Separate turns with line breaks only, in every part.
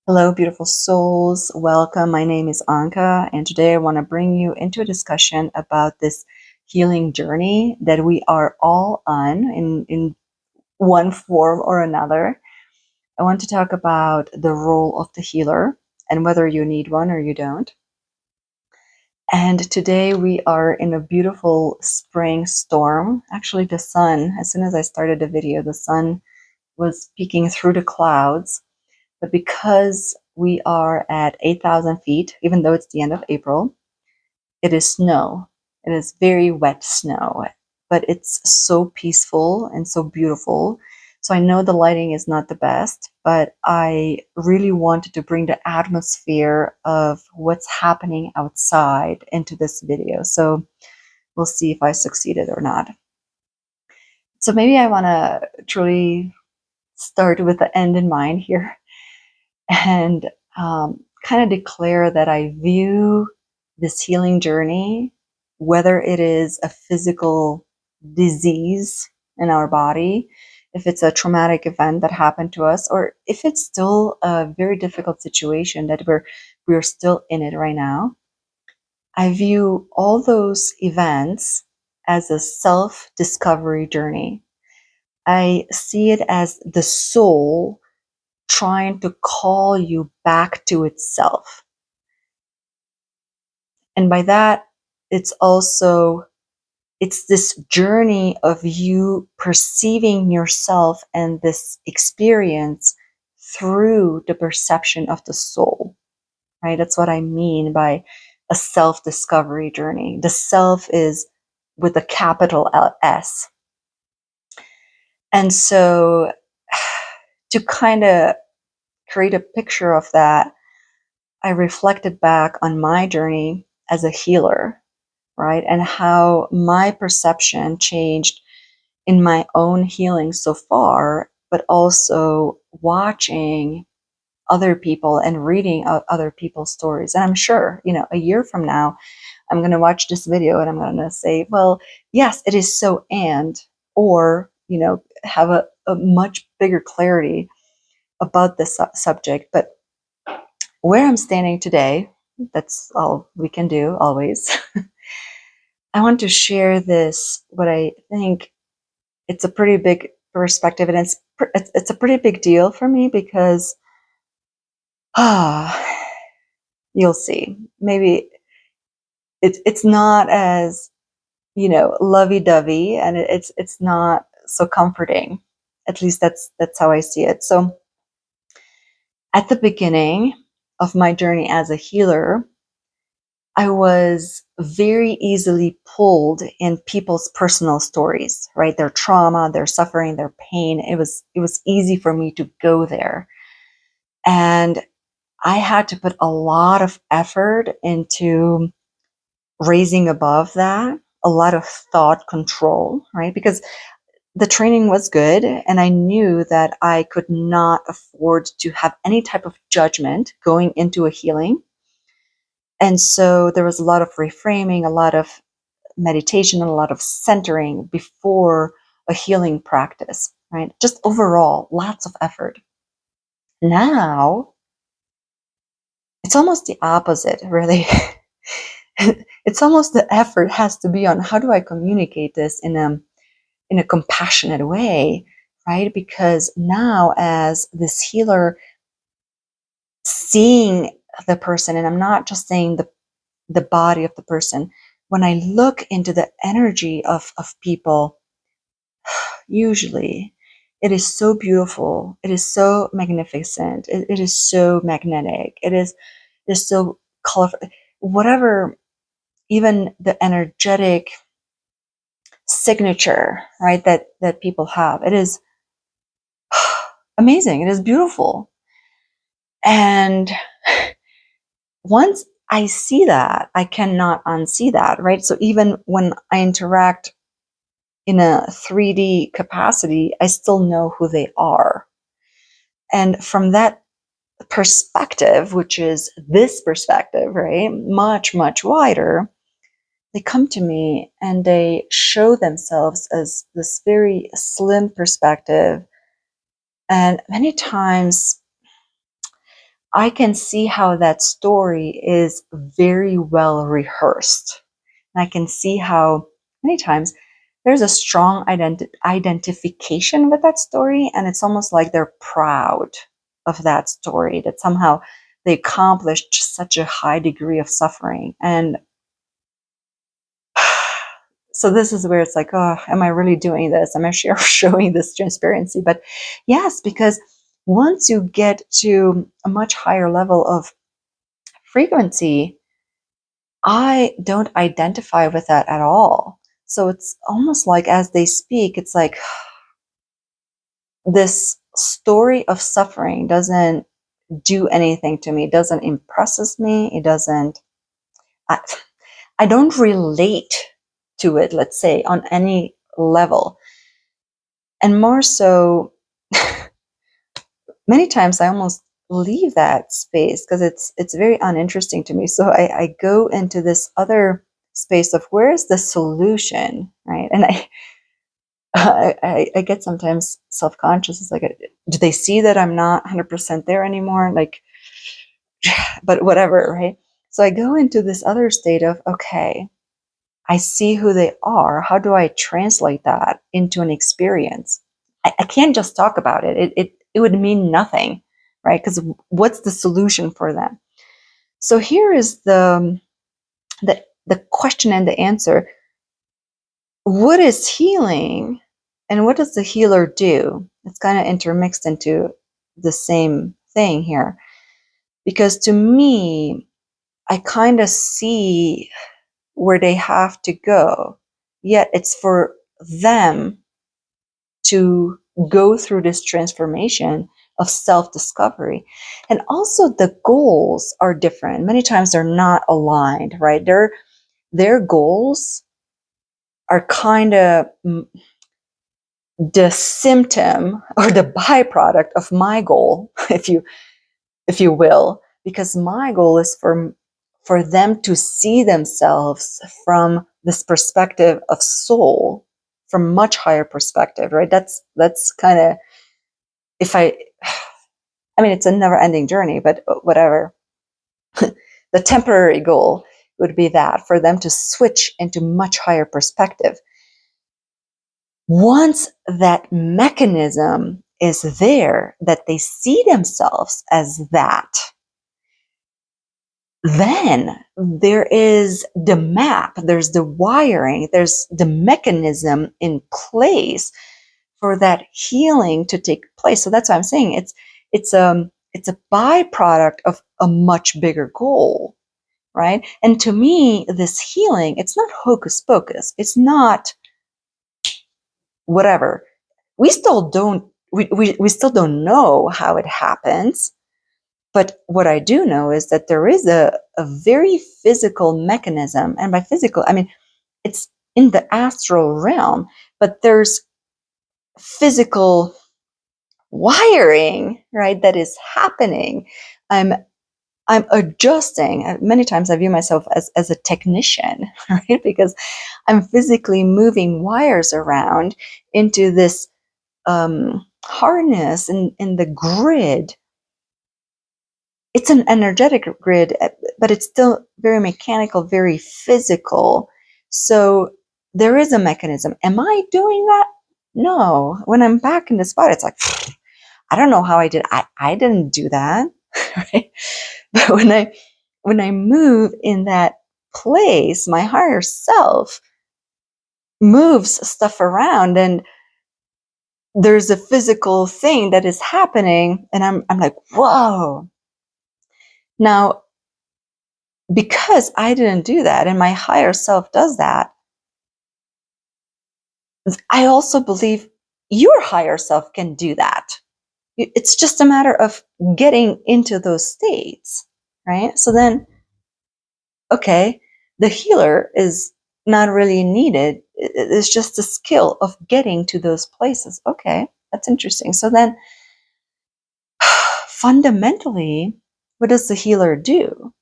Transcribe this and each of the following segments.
Hello, beautiful souls. Welcome. My name is Anka, and today I want to bring you into a discussion about this healing journey that we are all on in one form or another. I want to talk about the role of the healer and whether you need one or you don't. And today we are in a beautiful spring storm. Actually, the sun, as soon as I started the video, the sun was peeking through the clouds. But because we are at 8,000 feet, even though it's the end of April, it is snow. It is very wet snow, but it's so peaceful and so beautiful. So I know the lighting is not the best, but I really wanted to bring the atmosphere of what's happening outside into this video. So we'll see if I succeeded or not. So maybe I want to truly start with the end in mind here and kind of declare that I view this healing journey, whether it is a physical disease in our body, if it's a traumatic event that happened to us, or if it's still a very difficult situation that we're still in it right now. I view all those events as a self-discovery journey. I see it as the soul trying to call you back to itself. And by that, it's this journey of you perceiving yourself and this experience through the perception of the soul, right? That's what I mean by a self-discovery journey. The self is with a capital S. And so to kind of create a picture of that, I reflected back on my journey as a healer, right? And how my perception changed in my own healing so far, but also watching other people and reading other people's stories. And I'm sure, a year from now, I'm going to watch this video and I'm going to say, well, yes, it is so, or, have a much bigger clarity about this subject. But where I'm standing today, that's all we can do always. I want to share this, what I think it's a pretty big perspective, and it's a pretty big deal for me because you'll see. Maybe it's not as, lovey-dovey, and it's not so comforting. At least that's how I see it. So at the beginning of my journey as a healer, I was very easily pulled in people's personal stories, right? Their trauma, their suffering, their pain. It was easy for me to go there. And I had to put a lot of effort into raising above that, a lot of thought control, right? Because the training was good and I knew that I could not afford to have any type of judgment going into a healing. And so there was a lot of reframing, a lot of meditation, and a lot of centering before a healing practice, right? Just overall, lots of effort. Now, it's almost the opposite, really. It's almost the effort has to be on how do I communicate this in a compassionate way, right? Because now, as this healer, seeing the person, and I'm not just saying the body of the person, when I look into the energy of people, usually it is so beautiful, it is so magnificent, it is so magnetic, it is so colorful, whatever, even the energetic signature, right, that people have, it is amazing, it is beautiful. And once I see that, I cannot unsee that, right? So even when I interact in a 3D capacity, I still know who they are. And from that perspective, which is this perspective, right, much, much wider, they come to me and they show themselves as this very slim perspective. And many times I can see how that story is very well rehearsed. And I can see how many times there's a strong identification with that story, and it's almost like they're proud of that story, that somehow they accomplished such a high degree of suffering. And so this is where it's like, oh, am I really doing this? Am I showing this transparency? But yes, because once you get to a much higher level of frequency, I don't identify with that at all. So it's almost like as they speak, it's like this story of suffering doesn't do anything to me. It doesn't impresses me. It doesn't, I, I don't relate to it, let's say, on any level. And more so, many times I almost leave that space because it's very uninteresting to me. So I go into this other space of where is the solution, right? And I get sometimes self-conscious. It's like, do they see that I'm not 100% there anymore? Like, but whatever, right? So I go into this other state of, okay, I see who they are. How do I translate that into an experience? I can't just talk about it. It would mean nothing, right? Because what's the solution for them? So here is the question and the answer. What is healing, and what does the healer do? It's kind of intermixed into the same thing here, because to me, I kind of see where they have to go, yet it's for them to go through this transformation of self-discovery. And also the goals are different. Many times they're not aligned, right? Their goals are kind of the symptom or the byproduct of my goal, if you will, because my goal is for them to see themselves from this perspective of soul, from much higher perspective, right? That's kind of, if I mean, it's a never ending journey, but whatever. The temporary goal would be that for them to switch into much higher perspective. Once that mechanism is there, that they see themselves as that, then there is the map, there's the wiring, there's the mechanism in place for that healing to take place. So that's why I'm saying it's a byproduct of a much bigger goal, right? And to me, this healing, it's not hocus pocus. It's not whatever. We still don't know how it happens. But what I do know is that there is a very physical mechanism. And by physical, I mean, it's in the astral realm, but there's physical wiring, right, that is happening. I'm adjusting. Many times I view myself as a technician, right? Because I'm physically moving wires around into this harness in the grid. It's an energetic grid, but it's still very mechanical, very physical. So there is a mechanism. Am I doing that? No. When I'm back in the spot, it's like, I don't know how I did. I didn't do that. Right? But when I move in that place, my higher self moves stuff around, and there's a physical thing that is happening, and I'm like, whoa. Now, because I didn't do that and my higher self does that, I also believe your higher self can do that. It's just a matter of getting into those states, right? So then, okay, the healer is not really needed. It's just a skill of getting to those places. Okay, that's interesting. So then, fundamentally, what does the healer do?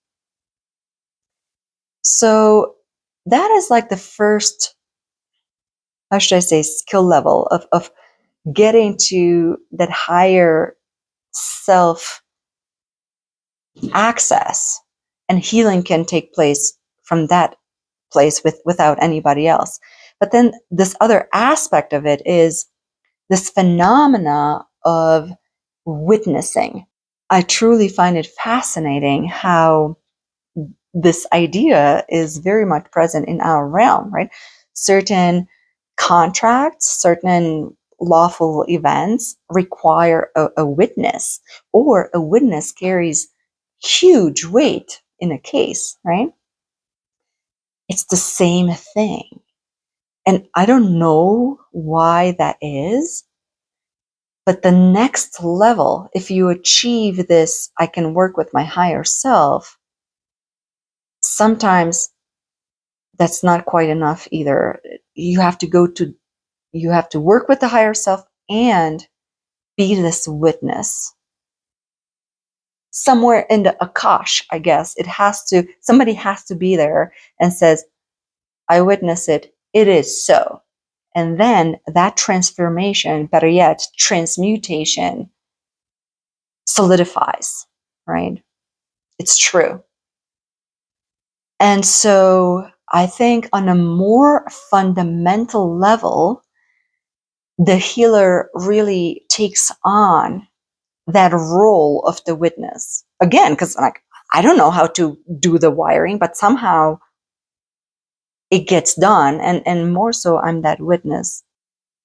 So that is like the first, how should I say, skill level of getting to that higher self access, and healing can take place from that place without anybody else. But then this other aspect of it is this phenomena of witnessing. I truly find it fascinating how this idea is very much present in our realm, right? Certain contracts, certain lawful events require a witness, or a witness carries huge weight in a case, right? It's the same thing. And I don't know why that is, but the next level, if you achieve this, I can work with my higher self, sometimes that's not quite enough either. You have to you have to work with the higher self and be this witness. Somewhere in the Akash, I guess, somebody has to be there and says, I witness it, it is so. And then that transformation, better yet, transmutation, solidifies, right? It's true. And so I think on a more fundamental level, the healer really takes on that role of the witness. Again, because like I don't know how to do the wiring, but somehow it gets done. And more so, I'm that witness.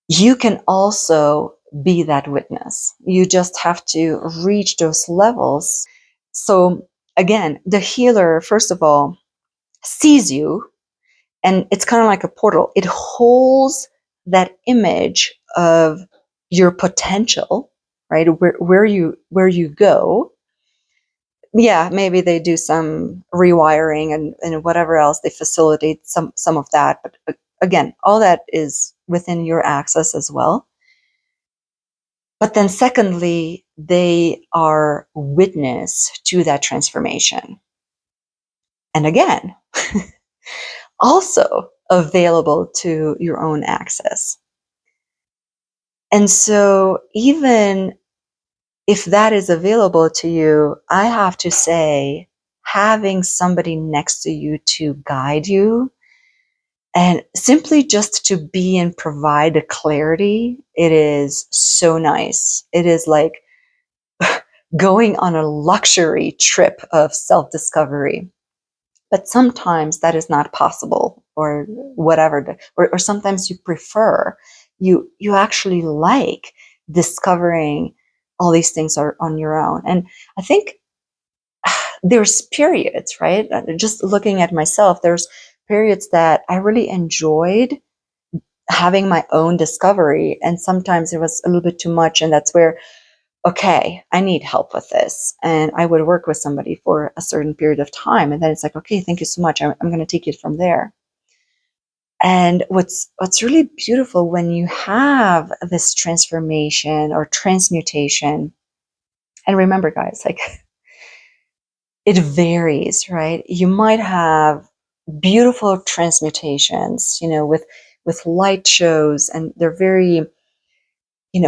You can also be that witness. You just have to reach those levels. So again, the healer, first of all, sees you, and it's kind of like a portal. It holds that image of your potential, right? Where you go. Yeah, maybe they do some rewiring and whatever else, they facilitate some of that. But again, all that is within your access as well. But then secondly, they are witness to that transformation. And again, also available to your own access. And so even if that is available to you, I have to say, having somebody next to you to guide you and simply just to be and provide the clarity, it is so nice. It is like going on a luxury trip of self-discovery. But sometimes that is not possible, or whatever, or sometimes you prefer, you actually like discovering all these things are on your own. And I think there's periods, right? Just looking at myself, there's periods that I really enjoyed having my own discovery, and sometimes it was a little bit too much, and that's where, okay, I need help with this. And I would work with somebody for a certain period of time. And then it's like, okay, thank you so much. I'm going to take it from there. And what's really beautiful when you have this transformation or transmutation, and remember, guys, like it varies, right? You might have beautiful transmutations, with light shows, and they're very,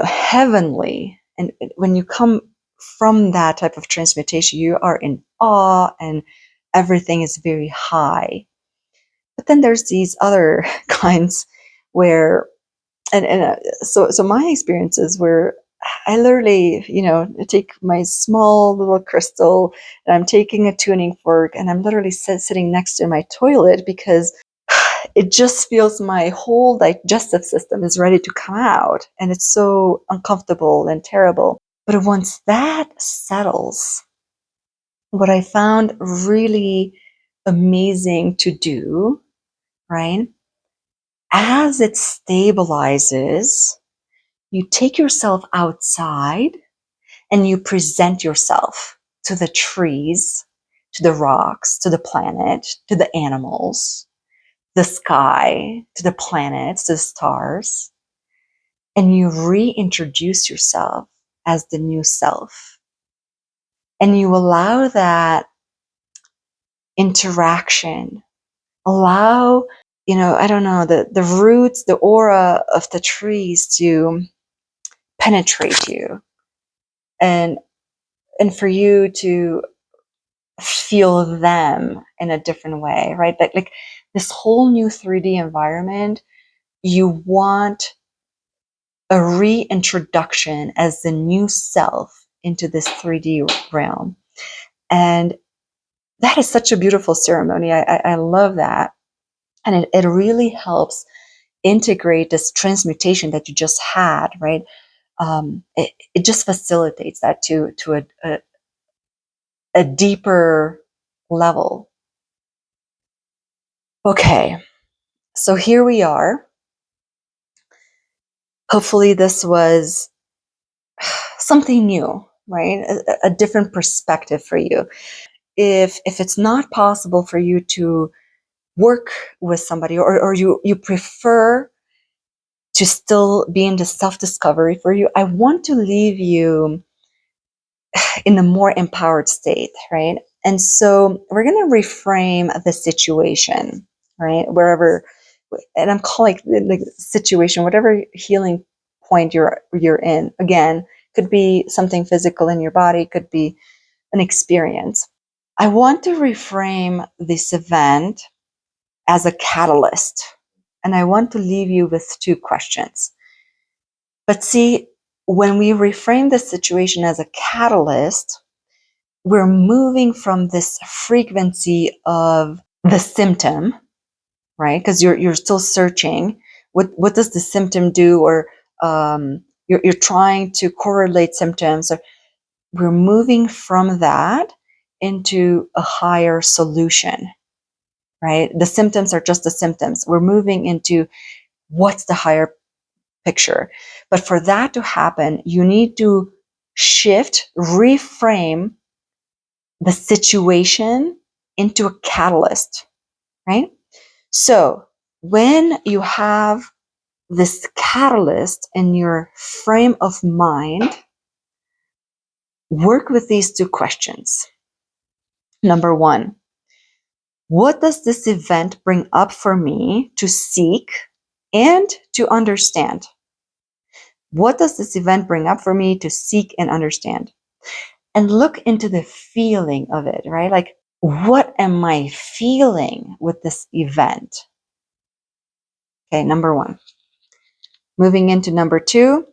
heavenly. And when you come from that type of transmutation, you are in awe and everything is very high. But then there's these other kinds where, so my experiences where I literally, take my small little crystal and I'm taking a tuning fork and I'm literally sitting next to my toilet because it just feels my whole digestive system is ready to come out, and it's so uncomfortable and terrible. But once that settles, what I found really amazing to do, right? As it stabilizes, you take yourself outside and you present yourself to the trees, to the rocks, to the planet, to the animals, the sky, to the planets, to the stars, and you reintroduce yourself as the new self. And you allow that interaction, allow, I don't know, the roots, the aura of the trees to penetrate you, and for you to feel them in a different way, right? Like this whole new 3D environment, you want a reintroduction as the new self into this 3D realm. And that is such a beautiful ceremony. I love that. And it really helps integrate this transmutation that you just had, right? It just facilitates that to a deeper level. Okay, so here we are. Hopefully, this was something new, right? A different perspective for you. If it's not possible for you to work with somebody, or you prefer to still be in the self-discovery for you, I want to leave you in a more empowered state, right? And so we're going to reframe the situation, right? Wherever, and I'm calling the situation, whatever healing point you're in. Again, could be something physical in your body, could be an experience. I want to reframe this event as a catalyst, and I want to leave you with two questions. But see, when we reframe the situation as a catalyst, we're moving from this frequency of the symptom, right? Because you're still searching. What does the symptom do? Or you're trying to correlate symptoms. Or we're moving from that into a higher solution, right? The symptoms are just the symptoms. We're moving into what's the higher picture. But for that to happen, you need to shift, reframe the situation into a catalyst, right? So when you have this catalyst in your frame of mind, work with these two questions. Number one, what does this event bring up for me to seek and to understand? What does this event bring up for me to seek and understand? And look into the feeling of it, right? Like, what am I feeling with this event? Okay, number one. Moving into number two,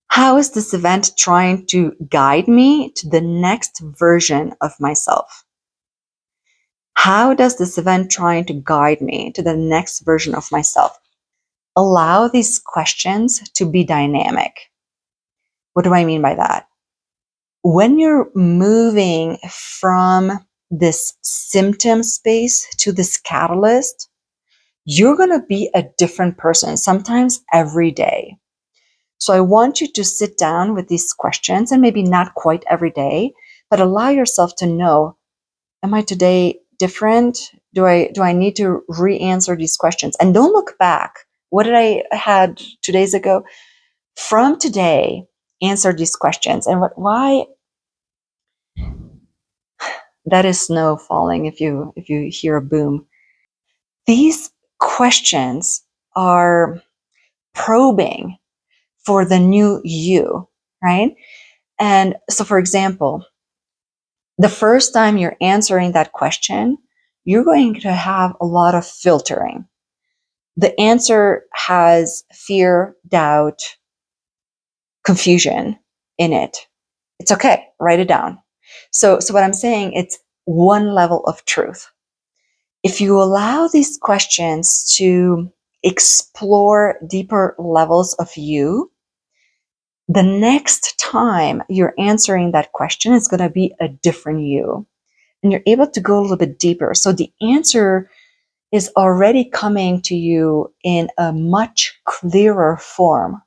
how is this event trying to guide me to the next version of myself? How does this event trying to guide me to the next version of myself? Allow these questions to be dynamic. What do I mean by that? When you're moving from this symptom space to this catalyst, you're going to be a different person, sometimes every day. So I want you to sit down with these questions, and maybe not quite every day, but allow yourself to know, am I today different? Do I need to re-answer these questions? And don't look back. What did I had 2 days ago? From today, answer these questions. And why that is snow falling if you hear a boom. These questions are probing for the new you, right? And so, for example, the first time you're answering that question, you're going to have a lot of filtering. The answer has fear, doubt, confusion in it. It's okay, write it down. So what I'm saying, it's one level of truth. If you allow these questions to explore deeper levels of you, the next time you're answering that question is going to be a different you. And you're able to go a little bit deeper. So the answer is already coming to you in a much clearer form.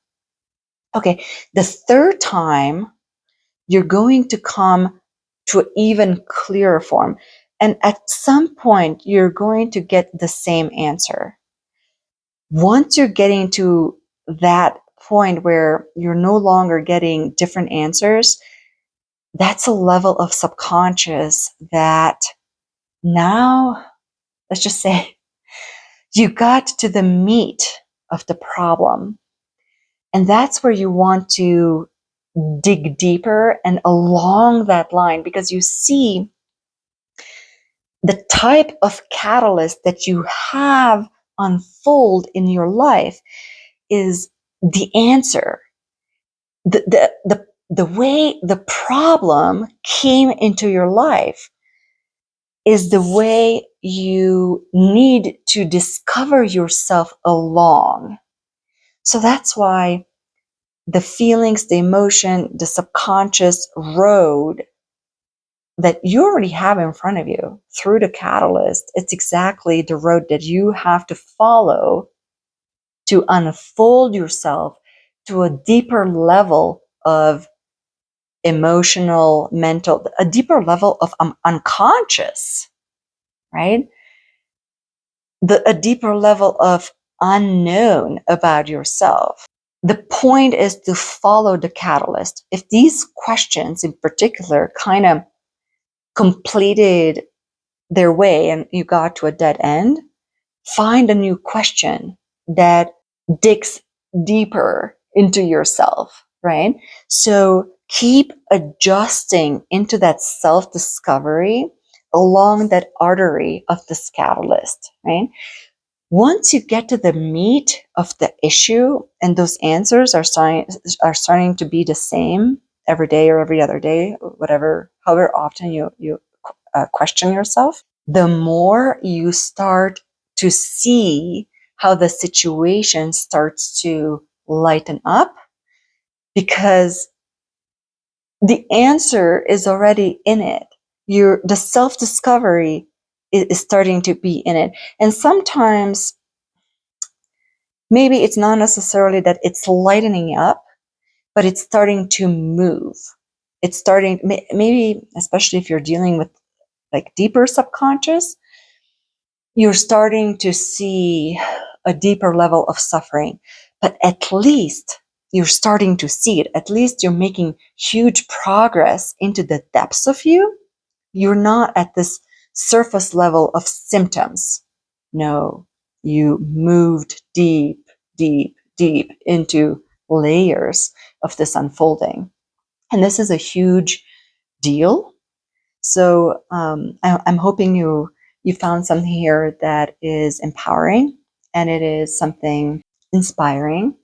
Okay, the third time, you're going to come to an even clearer form. And at some point, you're going to get the same answer. Once you're getting to that point where you're no longer getting different answers, that's a level of subconscious that now, let's just say, you got to the meat of the problem. And that's where you want to dig deeper and along that line, because you see the type of catalyst that you have unfold in your life is the answer. The way the problem came into your life is the way you need to discover yourself along. So that's why the feelings, the emotion, the subconscious road that you already have in front of you through the catalyst, it's exactly the road that you have to follow to unfold yourself to a deeper level of emotional, mental, a deeper level of unconscious, right? A deeper level of unknown about yourself. The point is to follow the catalyst. If these questions in particular kind of completed their way and you got to a dead end, find a new question that digs deeper into yourself, right? So keep adjusting into that self discovery along that artery of this catalyst, right? Once you get to the meat of the issue and those answers are starting to be the same every day or every other day, whatever, however often you question yourself, the more you start to see how the situation starts to lighten up, because the answer is already in it. The self-discovery is starting to be in it. And sometimes maybe it's not necessarily that it's lightening up, but it's starting to move. It's starting, maybe, especially if you're dealing with like deeper subconscious, you're starting to see a deeper level of suffering, but at least you're starting to see it. At least you're making huge progress into the depths of you. You're not at this surface level of symptoms. No, you moved deep, deep, deep into layers of this unfolding. And this is a huge deal. So I'm hoping you found something here that is empowering and it is something inspiring.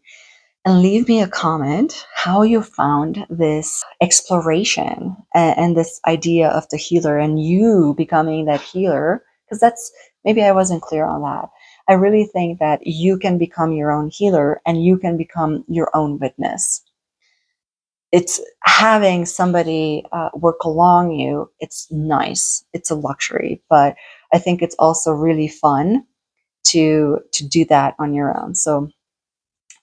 And leave me a comment how you found this exploration and this idea of the healer and you becoming that healer, because that's, maybe I wasn't clear on that. I really think that you can become your own healer and you can become your own witness. It's having somebody work along you. It's nice. It's a luxury, but I think it's also really fun to do that on your own. So,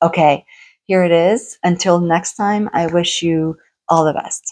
okay, here it is. Until next time, I wish you all the best.